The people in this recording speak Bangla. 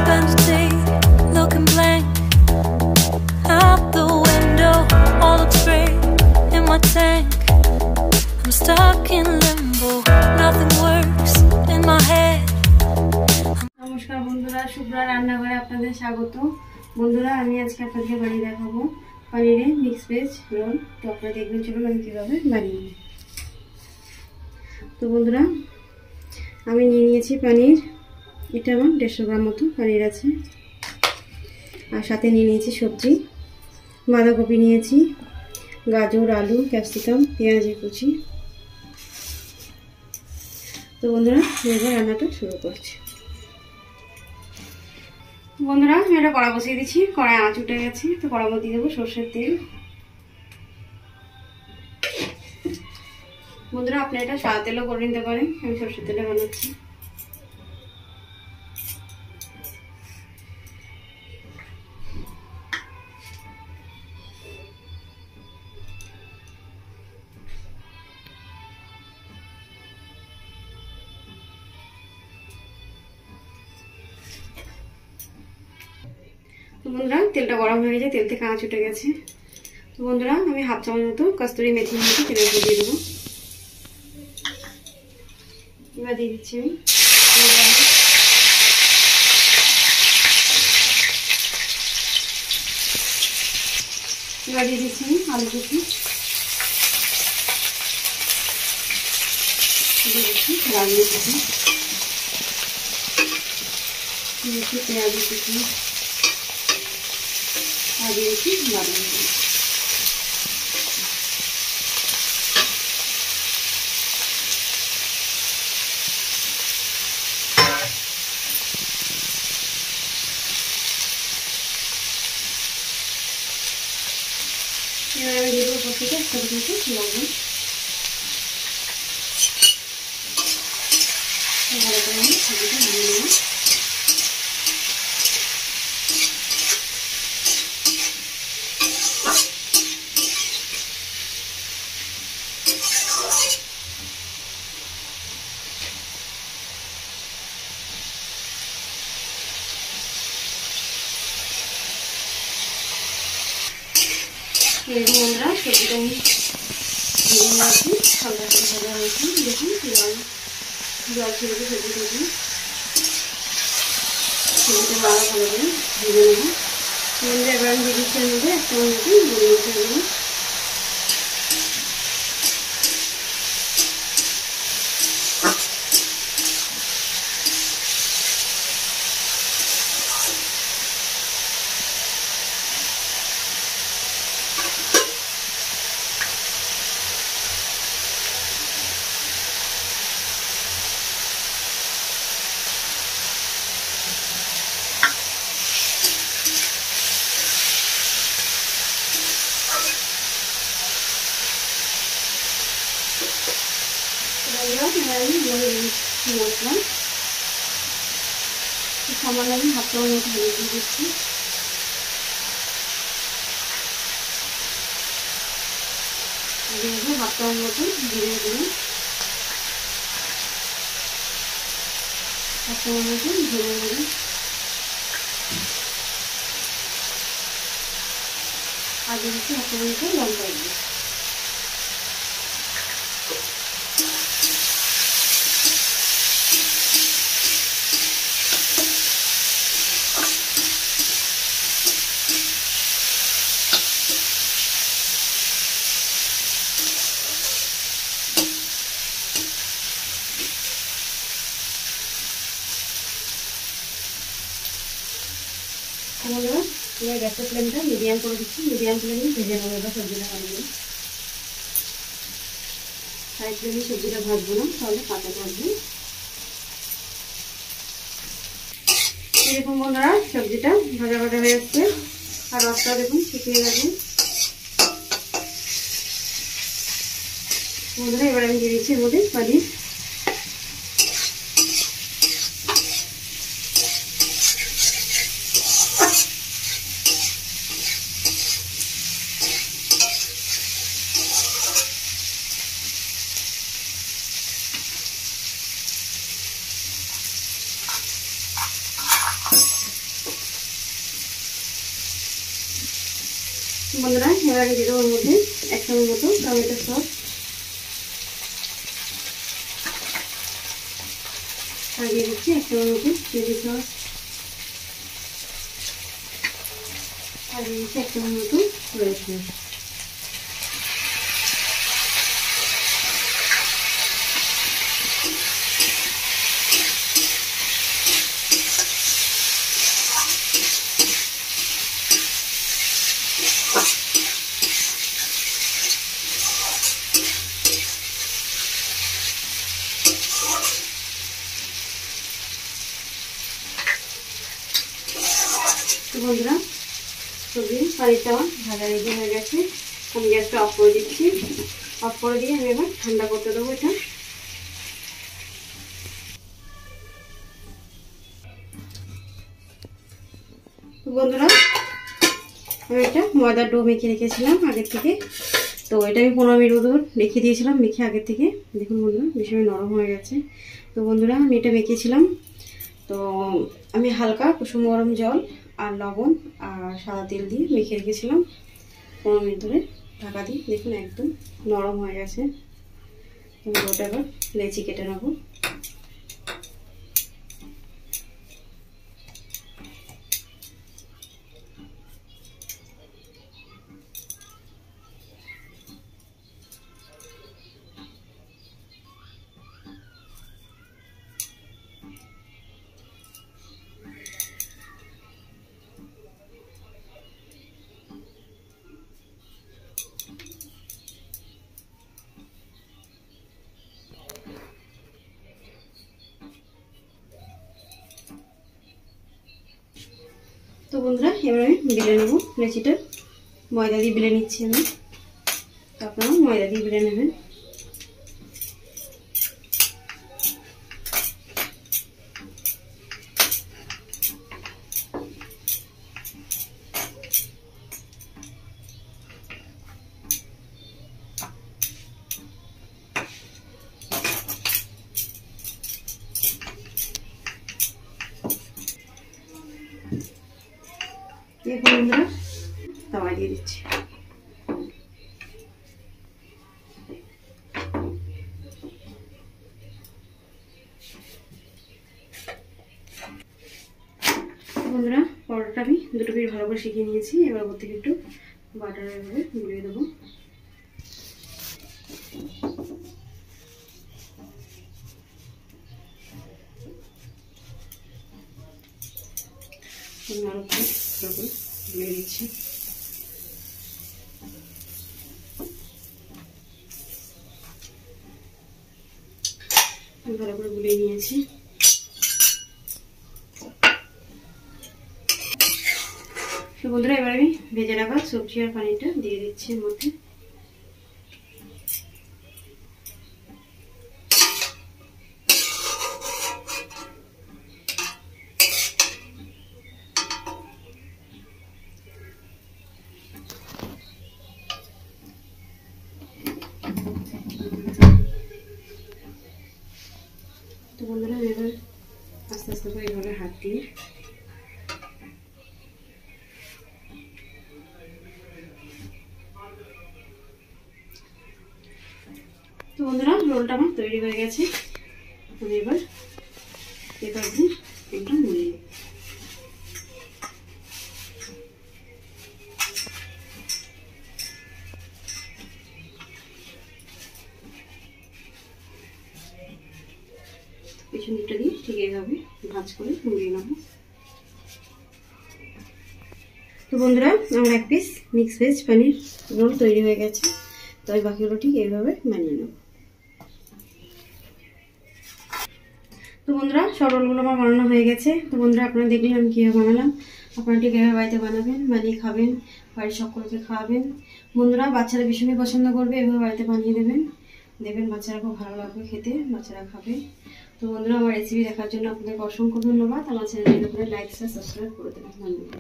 spend a day looking blank out the window. All looks great in my tank. I'm stuck in limbo. Nothing works in my head. নমস্কার বন্ধুরা, শুভ্রা রান্নাঘরে আপনাদের স্বাগত। বন্ধুরা, আমি আজকে আপনাদেরকে বানিয়ে দেখাবো পনিরের মিক্স ভেজ রোল। তো আপনারা দেখবেন, চলুন আমি কীভাবে বানিয়ে নিই। তো বন্ধুরা, আমি নিয়ে নিয়েছি পনির। এটা আমার 150 গ্রাম মতো পনির আছে। আর সাথে নিয়ে নিয়েছি সবজি, বাঁধাকপি নিয়েছি, গাজর, আলু, ক্যাপসিকাম, পেঁয়াজের কুচি। তো বন্ধুরা, এবার রান্নাটা শুরু করছি। বন্ধুরা, আমি একটা কড়া বসিয়ে দিচ্ছি। কড়ায় আঁচ উঠে গেছে, তো কড়ার মধ্যে দিয়ে দেবো সর্ষের তেল। বন্ধুরা, আপনি এটা সাদা তেলও করে নিতে পারেন, আমি সর্ষের তেলে বানাচ্ছি। তো বন্ধুরা, তেলটা গরম হয়ে গেছে, তেল থেকে আঁচ উঠে গেছে। তো বন্ধুরা, আমি হাফ চামচ মতো কস্তুরি মেথি মতো তেলের উপর দিয়ে দেবো। এবার দিয়ে দিচ্ছি আমি আলু কুচি, দিয়ে দিচ্ছি গাজর কুচি, দিচ্ছি পেঁয়াজ কুচি, আর দিয়েছি বাদাম কুচি। এবার আমি দিয়ে দেবো উপর থেকে একটা দুটো লবণ। ভালো করে আমি সবজিটা নিয়ে নেব। এরকম আমরা সবজিটা আমি ভেজে নিয়েছি, হালকা করে ভাজা হয়েছে। দেখুন জল ছেড়েছে সবজি থেকে, সবজিটা ভালো করে ভেজে নেব। এবার আমি দিয়ে দিচ্ছি এর মধ্যে একটা মতো গরম মশলা দেবো। মশলা সামান্য আমি হাফ চামচ মতো হলুদ দিয়ে দিচ্ছি। দিয়ে হাফ চামচ মতো জিরে গুঁড়ো, হাফ চামচ মতো জিরে গুঁড়ো, আর দিয়ে দিচ্ছি হাফ চামচ মতো লঙ্কা গুঁড়ো। এবার গ্যাসের ফ্লেমটা মিডিয়াম করে দিচ্ছি। মিডিয়াম ফ্লেমে ভেজে নেবো এবার সবজিটা ভাজবো। হাই ফ্লেমে সবজিটা ভাজবো না, তাহলে কাঁচা থাকবে। এরকম বন্ধুরা, সবজিটা ভাজা ভাজা হয়ে যাচ্ছে, আর রসটা দেখুন শুকিয়ে গেছে। বন্ধুরা, এবার আমি দিয়ে দিচ্ছি এর মধ্যে পনির। বন্ধুরা এবারে দিয়ে দেবো ওর মধ্যে 1 চামচ মতো টমেটো সস, আর দিয়ে দিচ্ছি 1 চামচ মতো চিলি সস, আর দিয়ে দিচ্ছি 1 চামচ মতো রসুন। বন্ধুরা সবজি পানিটা ভাজা রেডি হয়ে গেছে, আমি গ্যাসটা অফ করে দিচ্ছি। অফ করে দিয়ে আমি এবার ঠান্ডা করতে দেবো এটা। তো বন্ধুরা আমি একটা ময়দার ডো মেখে রেখেছিলাম আগের থেকে, তো এটা আমি 15 মিনিট ধরে রেখে দিয়েছিলাম মেখে আগের থেকে। দেখুন বন্ধুরা ভীষণ নরম হয়ে গেছে। তো বন্ধুরা আমি এটা মেখেছিলাম, তো আমি হালকা কুসুম গরম জল আর লবণ আর সাদা তেল দিয়ে মেখে রেখেছিলাম 15 মিনিট ধরে ঢাকা দিয়ে। দেখুন একদম নরম হয়ে গেছে। ওটা এবার লেচি কেটে নেবো। তো বন্ধুরা এবার আমি বেলে নেবো লেচিটা, ময়দা দিয়ে বেলে নিচ্ছি আমি, তো আপনারা ময়দা দিয়ে বেলে নেবেন। এখন আমরা তাওয়া দিয়ে দিচ্ছি। বন্ধুরা পরোটাটা আমি 2 পিস ভালো করে শিখিয়ে নিয়েছি। এবার ওর থেকে একটু বাটার এভাবে গুলিয়ে দেবো। আরো ভালো করে গুলিয়ে দিচ্ছি। ভালো করে গুলিয়ে নিয়েছি। তো বন্ধুরা এবার আমি ভেজে রাখা সবজি আর পানিটা দিয়ে দিচ্ছি এর মধ্যে। তো বন্ধুরা এবার আস্তে আস্তে করে এইভাবে হাত দিয়ে তো বন্ধুরা রোলটা আমার তৈরি হয়ে গেছে। আমি এবার পেপার দিয়ে একটু মুড়িয়ে দিই। পিছন দিকটা দিয়ে ঠিক এইভাবে ভাঁজ করে মুড়িয়ে নেব। তো বন্ধুরা আমার 1 পিস মিক্স ভেজ পনির রোল তৈরি হয়ে গেছে। তো এই বাকিগুলো ঠিক এইভাবে বানিয়ে নেব। তো বন্ধুরা সব রোলগুলো আমার বানানো হয়ে গেছে। তো বন্ধুরা আপনারা দেখলেন আমি কীভাবে বানালাম। আপনারা ঠিক এভাবে বাড়িতে বানাবেন, বানিয়ে খাবেন, বাড়ির সকলকে খাওয়াবেন। বন্ধুরা বাচ্চারা ভীষণই পছন্দ করবে, এভাবে বাড়িতে বানিয়ে দেবেন, দেখবেন বাচ্চারা খুব ভালো লাগবে খেতে, বাচ্চারা খাবে। তো বন্ধুরা আমার রেসিপি দেখার জন্য আপনাদেরকে অসংখ্য ধন্যবাদ। আমার চ্যানেলের উপরে লাইক শেয়ার সাবস্ক্রাইব করে দেবেন। ধন্যবাদ।